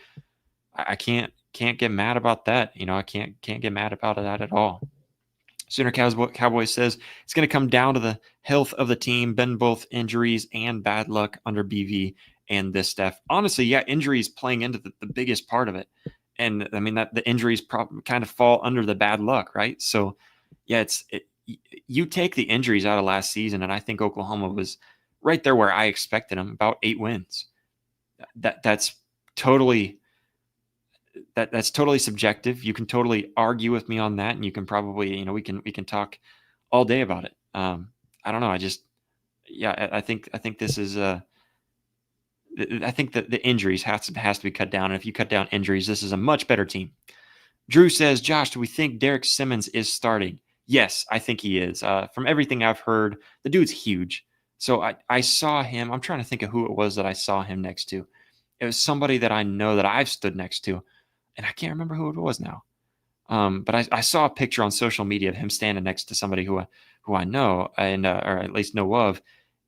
I can't get mad about that. I can't get mad about that at all. Sooner Cowboy says it's going to come down to the health of the team, been both injuries and bad luck under BV and this stuff. Honestly, yeah, injuries playing into the biggest part of it. And I mean that the injuries kind of fall under the bad luck, right? So yeah, you take the injuries out of last season, and I think Oklahoma was right there where I expected them, about 8 wins. That's totally that's totally subjective. You can totally argue with me on that, and you can probably, we can talk all day about it. I don't know. I think this is I think that the injuries has to be cut down, and if you cut down injuries, this is a much better team. Drew says, Josh, do we think Derek Simmons is starting? Yes, I think he is. From everything I've heard, the dude's huge. So I saw him. I'm trying to think of who it was that I saw him next to. It was somebody that I know that I've stood next to, and I can't remember who it was now. But I saw a picture on social media of him standing next to somebody who I know, and or at least know of,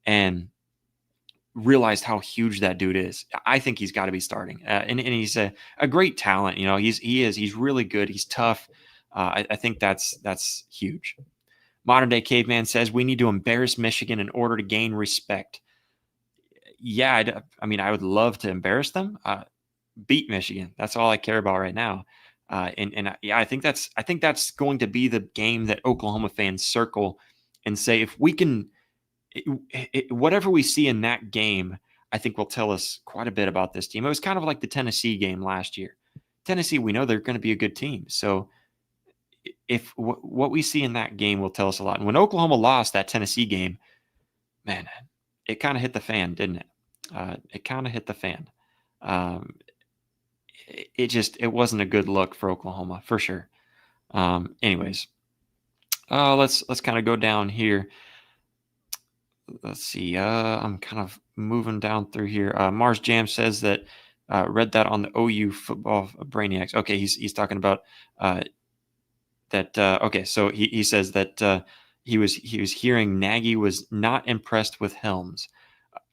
and realized how huge that dude is. I think he's got to be starting, and he's a great talent. He's really good. He's tough. I think that's huge. Modern day caveman says we need to embarrass Michigan in order to gain respect. Yeah, I mean, I would love to embarrass them. Beat Michigan. That's all I care about right now. Yeah, I think that's going to be the game that Oklahoma fans circle and say, if we can, whatever we see in that game, I think will tell us quite a bit about this team. It was kind of like the Tennessee game last year. Tennessee, we know they're going to be a good team. So if what we see in that game will tell us a lot. And when Oklahoma lost that Tennessee game, man, it kind of hit the fan, didn't it? It kind of hit the fan. Um, it wasn't a good look for Oklahoma for sure. Anyways, let's kind of go down here. Let's see. I'm kind of moving down through here. Mars Jam says that read that on the OU football brainiacs. Okay, he's talking about that. Okay, so he says that he was hearing Nagy was not impressed with Helms.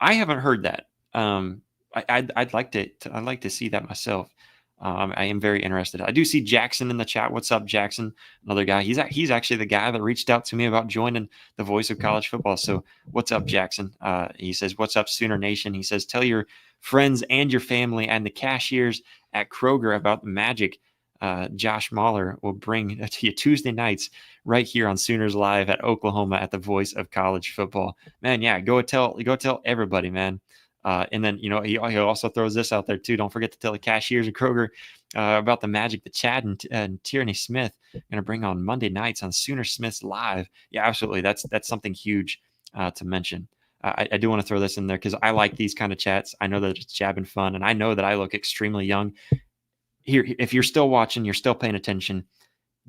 I haven't heard that. I'd like to see that myself. I am very interested. I do see Jackson in the chat. What's up, Jackson? Another guy. He's actually the guy that reached out to me about joining the Voice of College Football. So what's up, Jackson? He says, "What's up, Sooner Nation?" He says, "Tell your friends and your family and the cashiers at Kroger about the magic Josh Mahler will bring to you Tuesday nights right here on Sooners Live at Oklahoma at the Voice of College Football." Man, yeah, go tell everybody, man. And then, he also throws this out there too. Don't forget to tell the cashiers at Kroger about the magic that Chad and Tierney Smith are going to bring on Monday nights on Sooner Smith's Live. Yeah, absolutely. That's something huge to mention. I do want to throw this in there because I like these kind of chats. I know that it's jabbing fun, and I know that I look extremely young. Here, if you're still watching, you're still paying attention,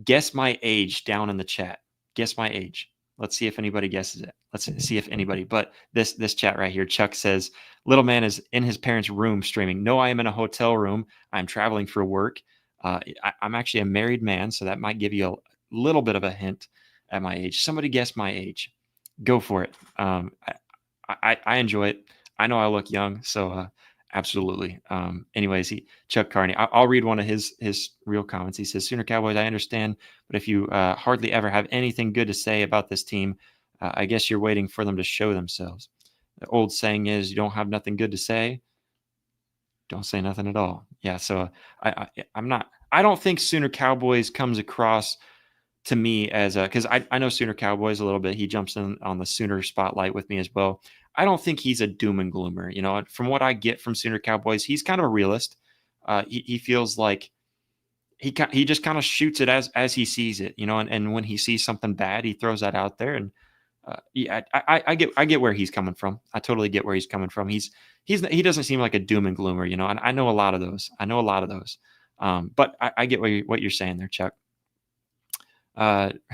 guess my age down in the chat. Guess my age. Let's see if anybody guesses it. Let's see if anybody. But this chat right here, Chuck says, "Little man is in his parents' room streaming. No, I am in a hotel room. I'm traveling for work. I'm actually a married man, so that might give you a little bit of a hint at my age. Somebody guess my age. Go for it. I enjoy it. I know I look young, so absolutely. Anyways, Chuck Carney. I'll read one of his real comments. He says, "Sooner Cowboys, I understand, but if you hardly ever have anything good to say about this team, I guess you're waiting for them to show themselves. The old saying is, you don't have nothing good to say, don't say nothing at all." Yeah, so I'm not. I don't think Sooner Cowboys comes across to me as because I know Sooner Cowboys a little bit. He jumps in on the Sooner spotlight with me as well. I don't think he's a doom and gloomer. From what I get from Sooner Cowboys, he's kind of a realist. He feels like he just kind of shoots it as he sees it, and when he sees something bad, he throws that out there. And yeah, I get where he's coming from. I totally get where he's coming from. He doesn't seem like a doom and gloomer, and I know a lot of those. But I get what you're saying there, Chuck.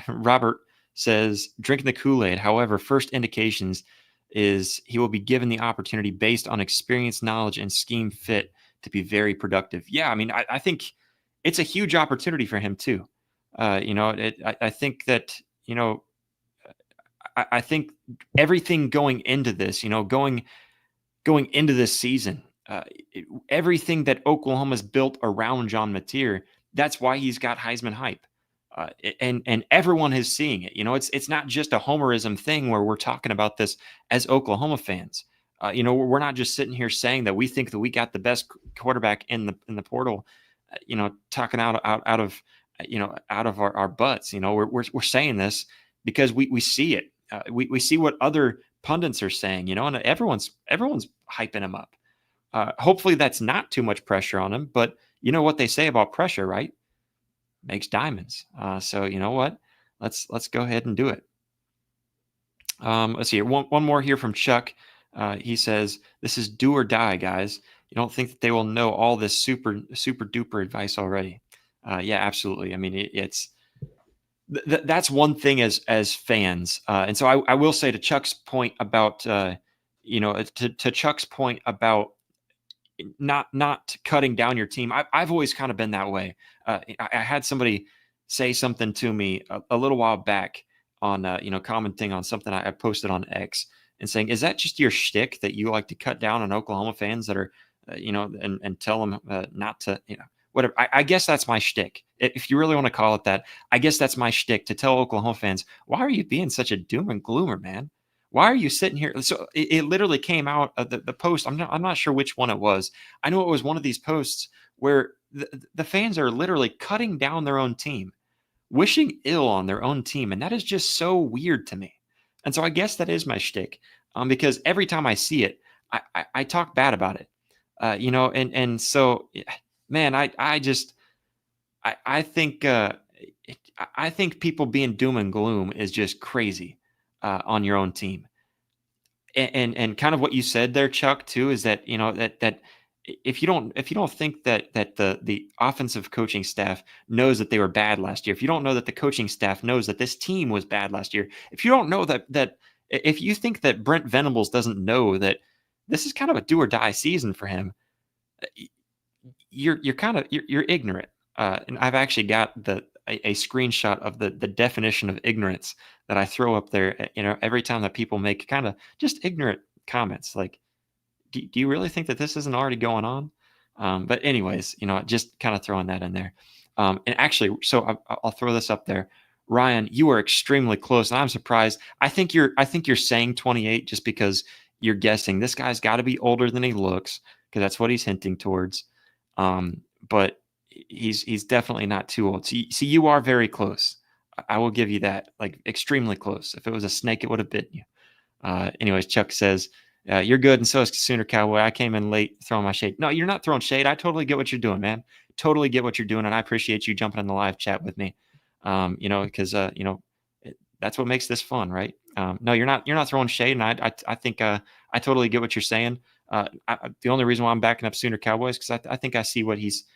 Robert says, "Drinking the Kool-Aid. However, first indications is he will be given the opportunity based on experience, knowledge, and scheme fit to be very productive." Yeah, I mean, I think it's a huge opportunity for him too. I think that, I think everything going into this, going into this season, everything that Oklahoma's built around John Mateer, that's why he's got Heisman hype. And everyone is seeing it. It's not just a homerism thing where we're talking about this as Oklahoma fans. We're not just sitting here saying that we think that we got the best quarterback in the portal, talking out of our butts. We're saying this because we see it. We see what other pundits are saying, and everyone's hyping him up. Hopefully that's not too much pressure on him, but you know what they say about pressure, right? Makes diamonds. So you know what? Let's go ahead and do it. Let's see here. One more here from Chuck. He says, "This is do or die, guys. You don't think that they will know all this super duper advice already?" Yeah, absolutely. I mean, it's that's one thing as fans, and so I will say to Chuck's point about to Chuck's point about not cutting down your team. I've always kind of been that way. I had somebody say something to me a little while back on commenting on something I posted on X and saying, "Is that just your shtick that you like to cut down on Oklahoma fans that are and tell them not to whatever?" I guess that's my shtick. If you really want to call it that, I guess that's my shtick to tell Oklahoma fans, why are you being such a doom and gloomer, man? Why are you sitting here? So it literally came out of the post. I'm not sure which one it was. I know it was one of these posts where the fans are literally cutting down their own team, wishing ill on their own team, and that is just so weird to me. And so I guess that is my shtick, because every time I see it, I talk bad about it, and so, man, I think I think people being doom and gloom is just crazy on your own team. And kind of what you said there, Chuck, too, is that that if you don't think that the offensive coaching staff knows that they were bad last year, if you don't know that the coaching staff knows that this team was bad last year, if you don't know that if you think that Brent Venables doesn't know that this is kind of a do or die season for him, you're ignorant. And I've actually got a screenshot of the definition of ignorance that I throw up there. Every time that people make kind of just ignorant comments, like, do you really think that this isn't already going on? But anyways, just kind of throwing that in there. And actually, so I'll throw this up there. Ryan, you are extremely close, and I'm surprised. I think you're saying 28 just because you're guessing this guy's got to be older than he looks, because that's what he's hinting towards. But he's definitely not too old. See, you are very close. I will give you that, like extremely close. If it was a snake, it would have bitten you. Anyways, Chuck says, "You're good, and so is Sooner Cowboy. I came in late throwing my shade." No, you're not throwing shade. I totally get what you're doing, man. Totally get what you're doing, and I appreciate you jumping in the live chat with me. Because that's what makes this fun, right? No, you're not throwing shade, and I think I totally get what you're saying. The only reason why I'm backing up Sooner Cowboys because I think I see what he's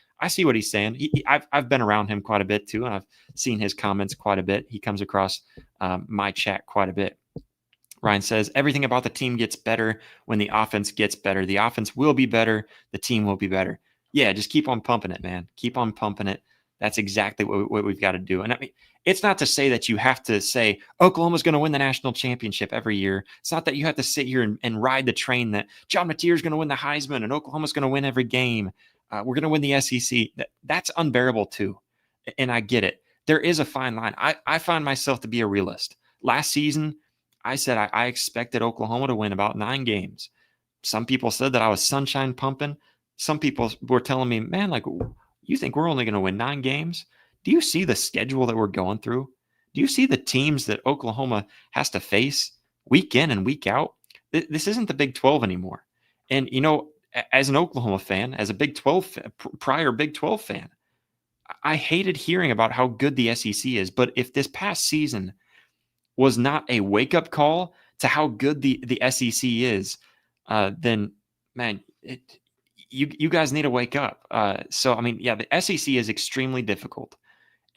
saying. I've been around him quite a bit too, and I've seen his comments quite a bit. He comes across my chat quite a bit. Ryan says, everything about the team gets better when the offense gets better. The offense will be better. The team will be better. Yeah, just keep on pumping it, man. Keep on pumping it. That's exactly what we've got to do. And I mean, it's not to say that you have to say Oklahoma's going to win the national championship every year. It's not that you have to sit here and ride the train that John Mateer is going to win the Heisman and Oklahoma's going to win every game. We're going to win the SEC. That's unbearable too. And I get it. There is a fine line. I find myself to be a realist. Last season, I said I expected Oklahoma to win about 9 games. Some people said that I was sunshine pumping. Some people were telling me, man, like, you think we're only going to win 9 games? Do you see the schedule that we're going through? Do you see the teams that Oklahoma has to face week in and week out? This isn't the Big 12 anymore. And, as an Oklahoma fan, as a prior Big 12 fan, I hated hearing about how good the SEC is. But if this past season was not a wake-up call to how good the SEC is, then, man, you guys need to wake up. So, I mean, yeah, the SEC is extremely difficult,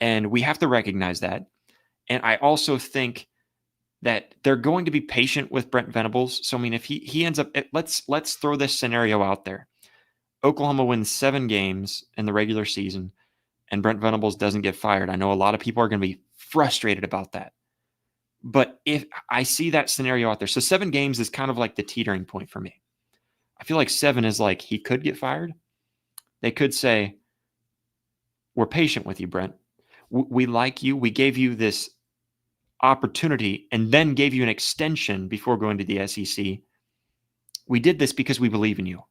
and we have to recognize that. And I also think that they're going to be patient with Brent Venables. So, I mean, if he ends up, let's throw this scenario out there. Oklahoma wins 7 games in the regular season, and Brent Venables doesn't get fired. I know a lot of people are going to be frustrated about that. But if I see that scenario out there, so 7 games is kind of like the teetering point for me. I feel like 7 is like he could get fired. They could say, we're patient with you, Brent. We like you. We gave you this opportunity and then gave you an extension before going to the SEC. We did this because we believe in you.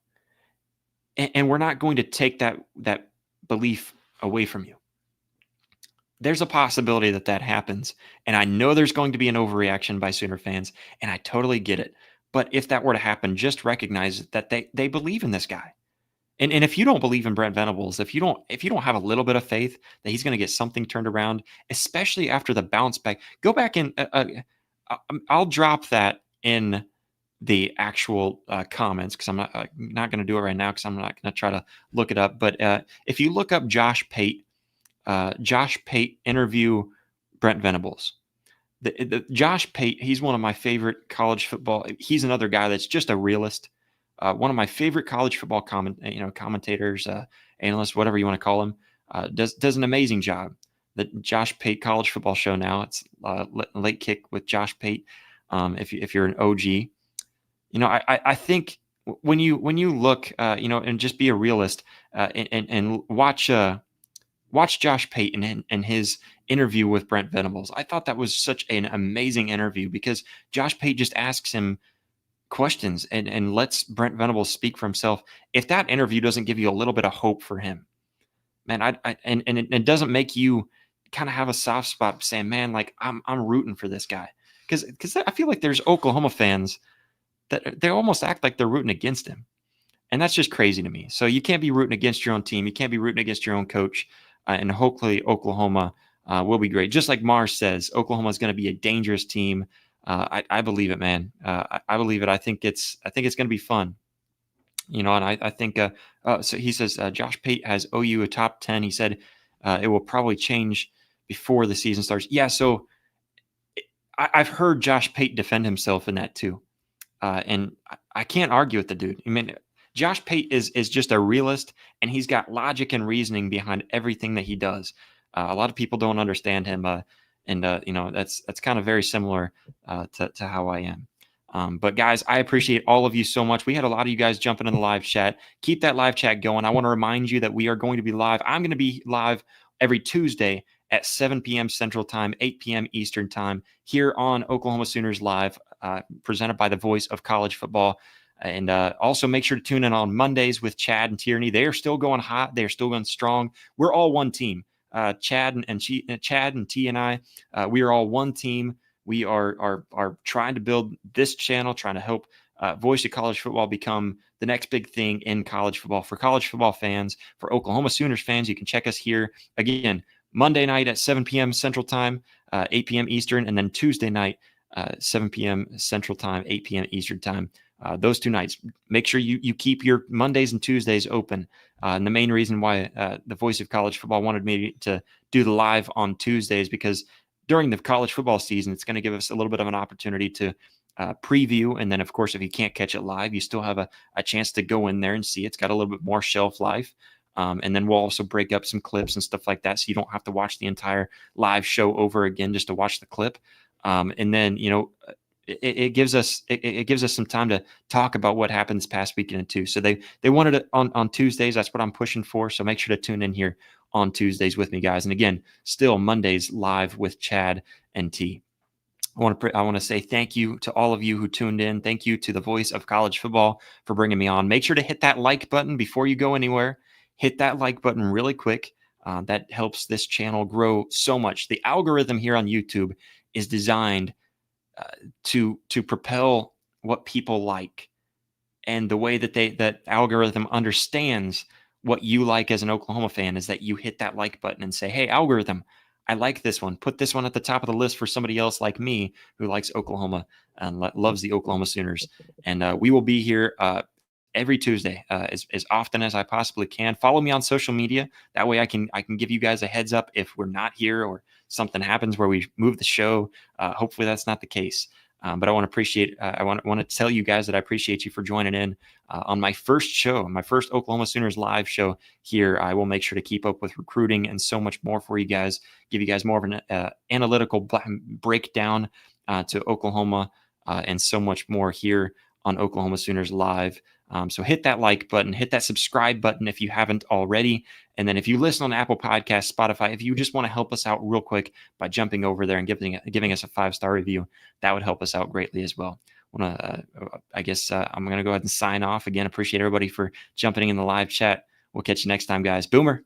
And we're not going to take that belief away from you. There's a possibility that happens. And I know there's going to be an overreaction by Sooner fans, and I totally get it. But if that were to happen, just recognize that they believe in this guy. And if you don't believe in Brent Venables, if you don't have a little bit of faith that he's going to get something turned around, especially after the bounce back, go back and I'll drop that in the actual comments, because I'm not going to do it right now, because I'm not going to try to look it up. But if you look up Josh Pate interview Brent Venables. The Josh Pate, he's one of my favorite college football. He's another guy that's just a realist. One of my favorite college football commentators, analysts, whatever you want to call him, does an amazing job. The Josh Pate College Football Show now. It's Late Kick with Josh Pate. If you're an OG, I think when you look, and just be a realist, and watch Josh Pate and his interview with Brent Venables. I thought that was such an amazing interview, because Josh Pate just asks him questions and lets Brent Venables speak for himself. If that interview doesn't give you a little bit of hope for him, man, it doesn't make you kind of have a soft spot saying, man, like I'm rooting for this guy, because I feel like there's Oklahoma fans that they almost act like they're rooting against him. And that's just crazy to me. So you can't be rooting against your own team. You can't be rooting against your own coach. And hopefully Oklahoma will be great. Just like Mars says, Oklahoma is going to be a dangerous team. I believe it, man. I believe it. I think it's going to be fun. And I think so he says Josh Pate has OU a top 10. He said it will probably change before the season starts. Yeah, so I've heard Josh Pate defend himself in that too. And I can't argue with the dude. I mean, Josh Pate is just a realist, and he's got logic and reasoning behind everything that he does. A lot of people don't understand him, and that's kind of very similar to how I am. But guys, I appreciate all of you so much. We had a lot of you guys jumping in the live chat. Keep that live chat going. I want to remind you that we are going to be live. I'm going to be live every Tuesday at 7 p.m. Central Time, 8 p.m. Eastern Time, here on Oklahoma Sooners Live, presented by the Voice of College Football. And also make sure to tune in on Mondays with Chad and Tierney. They are still going hot. They are still going strong. We're all one team. Chad and T and I, we are all one team. We are trying to build this channel, trying to help Voice of College Football become the next big thing in college football. For college football fans, for Oklahoma Sooners fans, you can check us here again Monday night at 7 p.m. Central Time, 8 p.m. Eastern, and then Tuesday night, 7 p.m. Central Time, 8 p.m. Eastern Time. Those 2 nights. Make sure you keep your Mondays and Tuesdays open. And the main reason why the Voice of College Football wanted me to do the live on Tuesdays, because during the college football season, it's going to give us a little bit of an opportunity to preview. And then, of course, if you can't catch it live, you still have a chance to go in there and see. It's got a little bit more shelf life. And then we'll also break up some clips and stuff like that, so you don't have to watch the entire live show over again just to watch the clip. And then, it gives us some time to talk about what happened this past weekend too. So they wanted it on Tuesdays. That's what I'm pushing for. So make sure to tune in here on Tuesdays with me, guys. And again, still Mondays live with Chad and T. I want to say thank you to all of you who tuned in. Thank you to the Voice of College Football for bringing me on. Make sure to hit that like button before you go anywhere. Hit that like button really quick. That helps this channel grow so much. The algorithm here on YouTube is designed to propel what people like, and the way that algorithm understands what you like as an Oklahoma fan is that you hit that like button and say, hey, algorithm, I like this one. Put this one at the top of the list for somebody else like me who likes Oklahoma and loves the Oklahoma Sooners. And we will be here every Tuesday as often as I possibly can. Follow me on social media. That way I can give you guys a heads up if we're not here or something happens where we move the show. Hopefully that's not the case. But I want to tell you guys that I appreciate you for joining in on my first show, my first Oklahoma Sooners live show here. I will make sure to keep up with recruiting and so much more for you guys, give you guys more of an analytical breakdown to Oklahoma and so much more here on Oklahoma Sooners Live. So hit that like button, hit that subscribe button if you haven't already. And then if you listen on Apple Podcasts, Spotify, if you just want to help us out real quick by jumping over there and giving us a 5-star review, that would help us out greatly as well. I guess I'm going to go ahead and sign off again. Appreciate everybody for jumping in the live chat. We'll catch you next time, guys. Boomer.